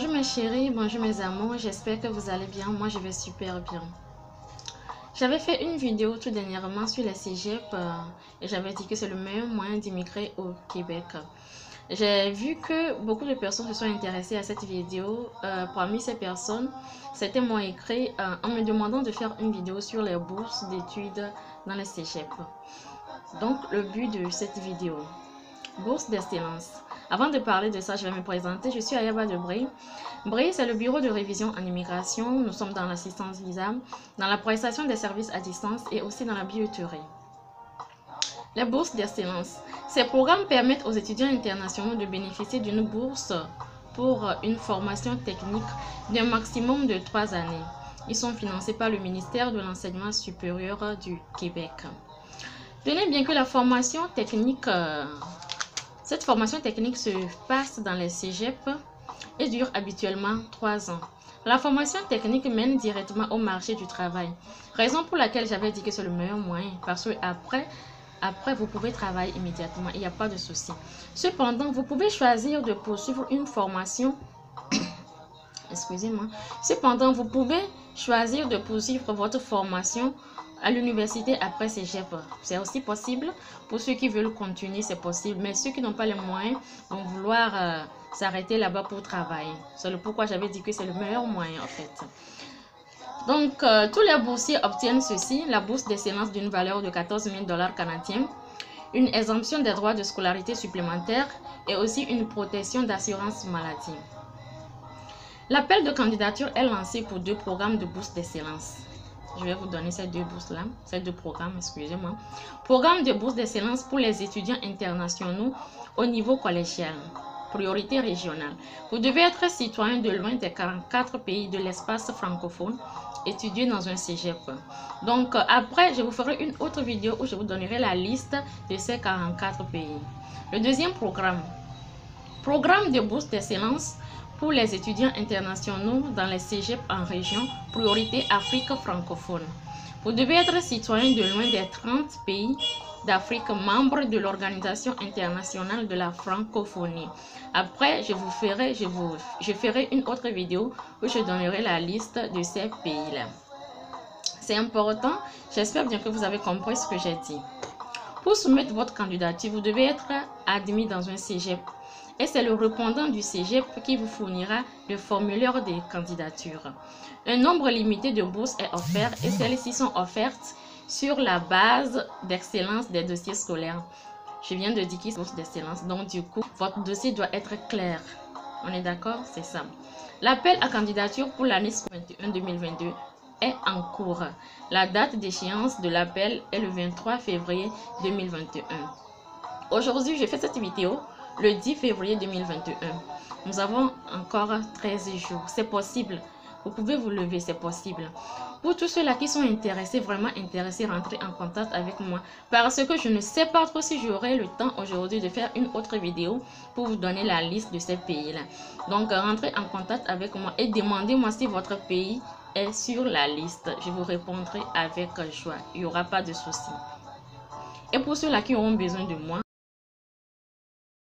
Bonjour mes chéris, bonjour mes amours, j'espère que vous allez bien, moi je vais super bien. J'avais fait une vidéo tout dernièrement sur les cégep et j'avais dit que c'est le meilleur moyen d'immigrer au Québec. J'ai vu que beaucoup de personnes se sont intéressées à cette vidéo. Parmi ces personnes, certains m'ont écrit en me demandant de faire une vidéo sur les bourses d'études dans les cégep. Donc le but de cette vidéo, bourse d'excellence. Avant de parler de ça, je vais me présenter. Je suis Ayaba de Brie. Brie, c'est le bureau de révision en immigration. Nous sommes dans l'assistance visa, dans la prestation des services à distance et aussi dans la billetterie. Les bourses d'excellence. Ces programmes permettent aux étudiants internationaux de bénéficier d'une bourse pour une formation technique d'un maximum de 3 années. Ils sont financés par le ministère de l'Enseignement supérieur du Québec. Tenez bien que la formation technique... Cette formation technique se passe dans les cégep et dure habituellement 3 ans. La formation technique mène directement au marché du travail. Raison pour laquelle j'avais dit que c'est le meilleur moyen. Parce que après vous pouvez travailler immédiatement. Il n'y a pas de souci. Cependant, vous pouvez choisir de poursuivre une formation. Excusez-moi. Cependant, vous pouvez choisir de poursuivre votre formation à l'université après cégep. C'est aussi possible. Pour ceux qui veulent continuer, c'est possible. Mais ceux qui n'ont pas les moyens vont vouloir s'arrêter là-bas pour travailler. C'est le pourquoi j'avais dit que c'est le meilleur moyen en fait. Donc, tous les boursiers obtiennent ceci. La bourse d'excellence d'une valeur de 14 000 $ canadiens. Une exemption des droits de scolarité supplémentaires et aussi une protection d'assurance maladie. L'appel de candidature est lancé pour 2 programmes de bourse d'excellence. Je vais vous donner ces 2 bourses-là, ces 2 programmes, excusez-moi. Programme de bourse d'excellence pour les étudiants internationaux au niveau collégial. Priorité régionale. Vous devez être citoyen de l'un des 44 pays de l'espace francophone, étudier dans un cégep. Donc, après, je vous ferai une autre vidéo où je vous donnerai la liste de ces 44 pays. Le deuxième programme. Programme de bourse d'excellence pour les étudiants internationaux dans les cégep en région, priorité Afrique francophone. Vous devez être citoyen de l'un des 30 pays d'Afrique membres de l'Organisation internationale de la francophonie. Après, je ferai une autre vidéo où je donnerai la liste de ces pays-là. C'est important, j'espère bien que vous avez compris ce que j'ai dit. Pour soumettre votre candidature, vous devez être admis dans un cégep. Et c'est le répondant du cégep qui vous fournira le formulaire de candidature. Un nombre limité de bourses est offert et celles-ci sont offertes sur la base d'excellence des dossiers scolaires. Je viens de dire qu'il y a bourse d'excellence, donc du coup, votre dossier doit être clair. On est d'accord? C'est ça. L'appel à candidature pour l'année 2021-2022 est en cours. La date d'échéance de l'appel est le 23 février 2021. Aujourd'hui, je fais cette vidéo le 10 février 2021. Nous avons encore 13 jours. C'est possible. Vous pouvez vous lever, c'est possible. Pour tous ceux-là qui sont intéressés, vraiment intéressés, rentrez en contact avec moi. Parce que je ne sais pas trop si j'aurai le temps aujourd'hui de faire une autre vidéo pour vous donner la liste de ces pays-là. Donc, rentrez en contact avec moi et demandez-moi si votre pays est sur la liste. Je vous répondrai avec joie. Il n'y aura pas de souci. Et pour ceux-là qui auront besoin de moi,